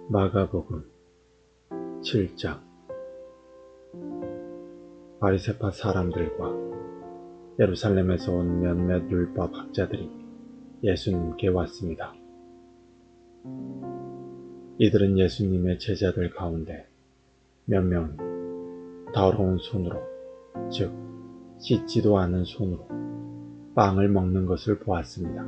마가복음 7장. 바리새파 사람들과 예루살렘에서 온 몇몇 율법 학자들이 예수님께 왔습니다. 이들은 예수님의 제자들 가운데 몇 명이 더러운 손으로, 즉 씻지도 않은 손으로 빵을 먹는 것을 보았습니다.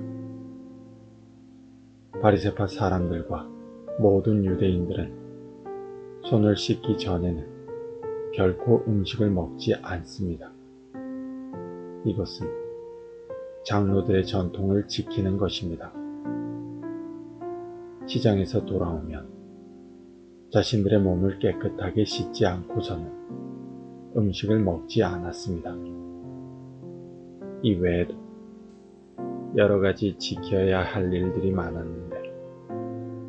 바리새파 사람들과 모든 유대인들은 손을 씻기 전에는 결코 음식을 먹지 않습니다. 이것은 장로들의 전통을 지키는 것입니다. 시장에서 돌아오면 자신들의 몸을 깨끗하게 씻지 않고서는 음식을 먹지 않았습니다. 이외에도 여러 가지 지켜야 할 일들이 많았는데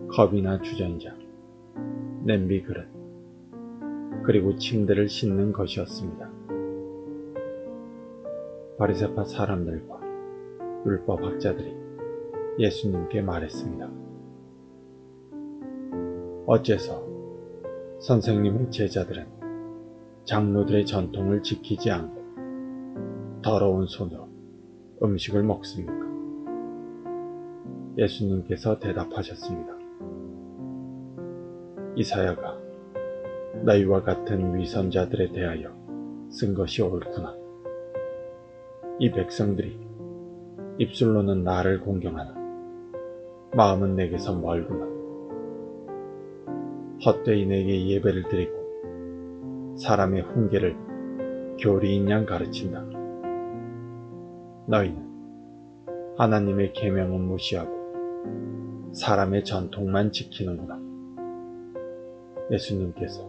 컵이나 주전자, 냄비 그릇, 그리고 침대를 씻는 것이었습니다. 바리새파 사람들과 율법 학자들이 예수님께 말했습니다. 어째서 선생님의 제자들은 장로들의 전통을 지키지 않고 더러운 손으로 음식을 먹습니까? 예수님께서 대답하셨습니다. 이사야가 너희와 같은 위선자들에 대하여 쓴 것이 옳구나. 이 백성들이 입술로는 나를 공경하나 마음은 내게서 멀구나. 헛되이 내게 예배를 드리고 사람의 훈계를 교리인 양 가르친다. 너희는 하나님의 계명은 무시하고 사람의 전통만 지키는구나. 예수님께서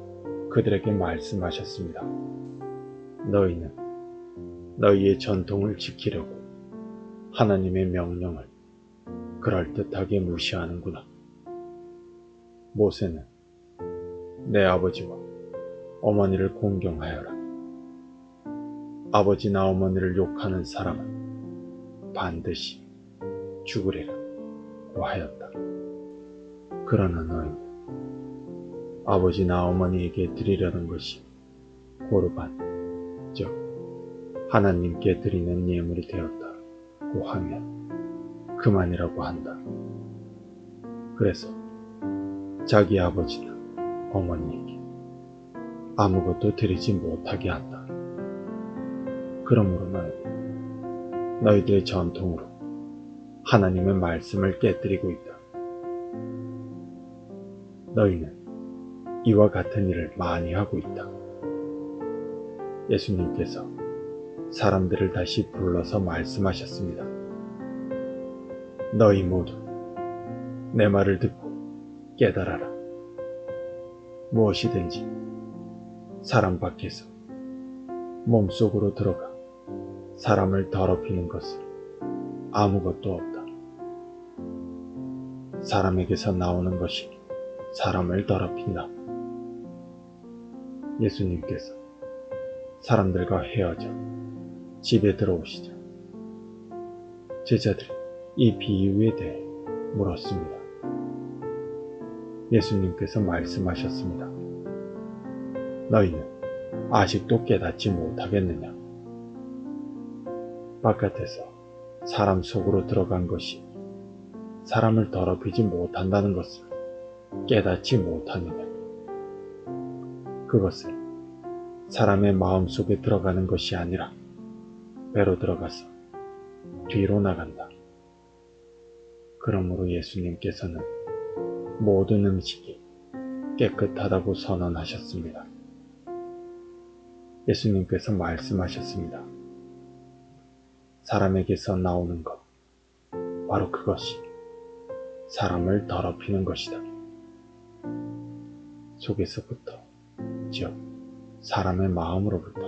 그들에게 말씀하셨습니다. 너희는 너희의 전통을 지키려고 하나님의 명령을 그럴듯하게 무시하는구나. 모세는 내 아버지와 어머니를 공경하여라. 아버지나 어머니를 욕하는 사람은 반드시 죽으리라고 하였다. 그러나 너희는 아버지나 어머니에게 드리려는 것이 고르반, 즉 하나님께 드리는 예물이 되었다고 하면 그만이라고 한다. 그래서 자기 아버지나 어머니에게 아무것도 드리지 못하게 한다. 그러므로 너희들의 전통으로 하나님의 말씀을 깨뜨리고 있다. 너희는 이와 같은 일을 많이 하고 있다. 예수님께서 사람들을 다시 불러서 말씀하셨습니다. 너희 모두 내 말을 듣고 깨달아라. 무엇이든지 사람 밖에서 몸속으로 들어가 사람을 더럽히는 것은 아무것도 없다. 사람에게서 나오는 것이 사람을 더럽힌다. 예수님께서 사람들과 헤어져 집에 들어오시자 제자들이 이 비유에 대해 물었습니다. 예수님께서 말씀하셨습니다. 너희는 아직도 깨닫지 못하겠느냐? 바깥에서 사람 속으로 들어간 것이 사람을 더럽히지 못한다는 것을 깨닫지 못하느냐? 그것은 사람의 마음속에 들어가는 것이 아니라 배로 들어가서 뒤로 나간다. 그러므로 예수님께서는 모든 음식이 깨끗하다고 선언하셨습니다. 예수님께서 말씀하셨습니다. 사람에게서 나오는 것, 바로 그것이 사람을 더럽히는 것이다. 속에서부터, 즉 사람의 마음으로부터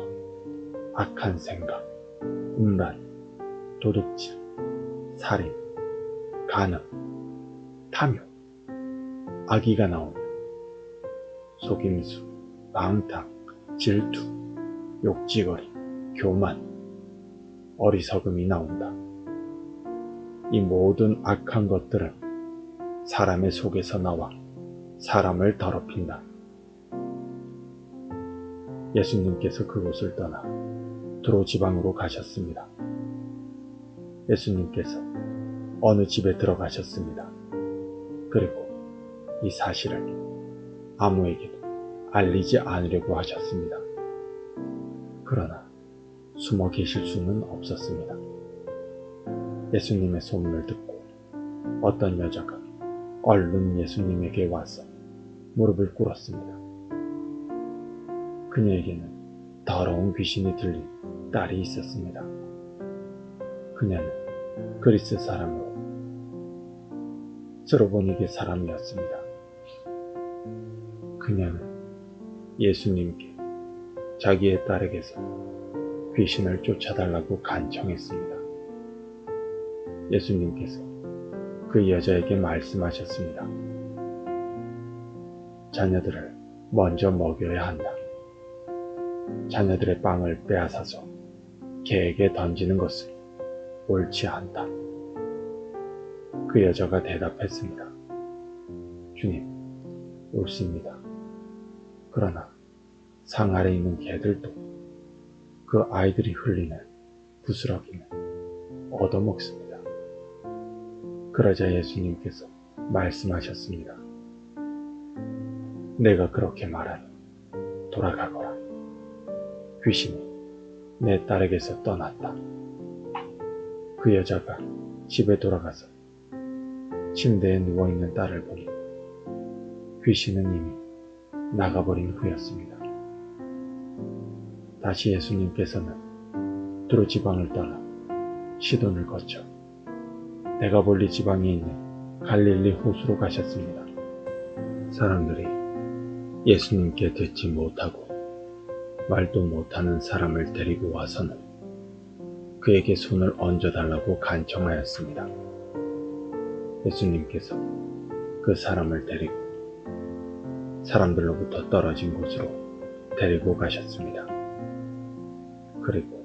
악한 생각, 음란, 도둑질, 살인, 간음, 탐욕, 악의가 나오며 속임수, 방탕, 질투, 욕지거리, 교만, 어리석음이 나온다. 이 모든 악한 것들은 사람의 속에서 나와 사람을 더럽힌다. 예수님께서 그곳을 떠나 두로 지방으로 가셨습니다. 예수님께서 어느 집에 들어가셨습니다. 그리고 이 사실을 아무에게도 알리지 않으려고 하셨습니다. 그러나 숨어 계실 수는 없었습니다. 예수님의 소문을 듣고 어떤 여자가 얼른 예수님에게 와서 무릎을 꿇었습니다. 그녀에게는 더러운 귀신이 들린 딸이 있었습니다. 그녀는 그리스 사람으로 스로보니게 사람이었습니다. 그녀는 예수님께 자기의 딸에게서 귀신을 쫓아달라고 간청했습니다. 예수님께서 그 여자에게 말씀하셨습니다. 자녀들을 먼저 먹여야 한다. 자녀들의 빵을 빼앗아서 개에게 던지는 것은 옳지 않다. 그 여자가 대답했습니다. 주님, 옳습니다. 그러나 상 아래 있는 개들도 그 아이들이 흘리는 부스러기는 얻어먹습니다. 그러자 예수님께서 말씀하셨습니다. 내가 그렇게 말하니 돌아가거라. 귀신이 내 딸에게서 떠났다. 그 여자가 집에 돌아가서 침대에 누워있는 딸을 보니 귀신은 이미 나가버린 후였습니다. 다시 예수님께서는 두로 지방을 떠나 시돈을 거쳐 데가볼리 지방에 있는 갈릴리 호수로 가셨습니다. 사람들이 예수님께 듣지 못하고 말도 못하는 사람을 데리고 와서는 그에게 손을 얹어달라고 간청하였습니다. 예수님께서 그 사람을 데리고 사람들로부터 떨어진 곳으로 데리고 가셨습니다. 그리고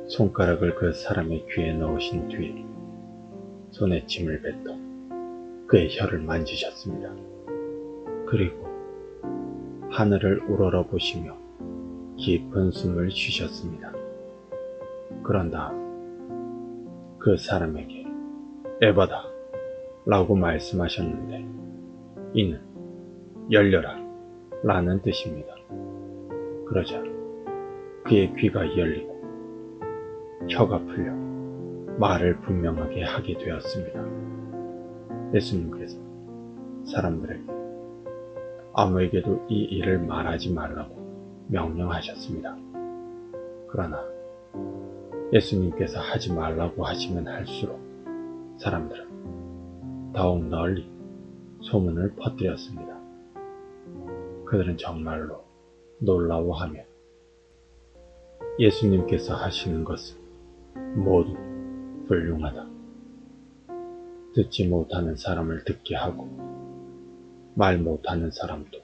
손가락을 그 사람의 귀에 넣으신 뒤에 손에 침을 뱉어 그의 혀를 만지셨습니다. 그리고 하늘을 우러러 보시며 깊은 숨을 쉬셨습니다. 그런 다음 그 사람에게 에바다 라고 말씀하셨는데 이는 열려라 라는 뜻입니다. 그러자 그의 귀가 열리고 혀가 풀려 말을 분명하게 하게 되었습니다. 예수님께서 사람들에게 아무에게도 이 일을 말하지 말라고 명령하셨습니다. 그러나 예수님께서 하지 말라고 하시면 할수록 사람들은 더욱 널리 소문을 퍼뜨렸습니다. 그들은 정말로 놀라워하며 예수님께서 하시는 것은 모두 훌륭하다. 듣지 못하는 사람을 듣게 하고 말 못하는 사람도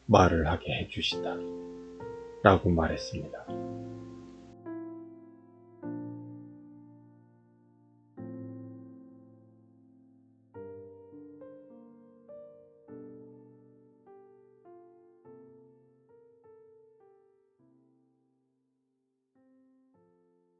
말을 하게 해주시다 라고 말했습니다.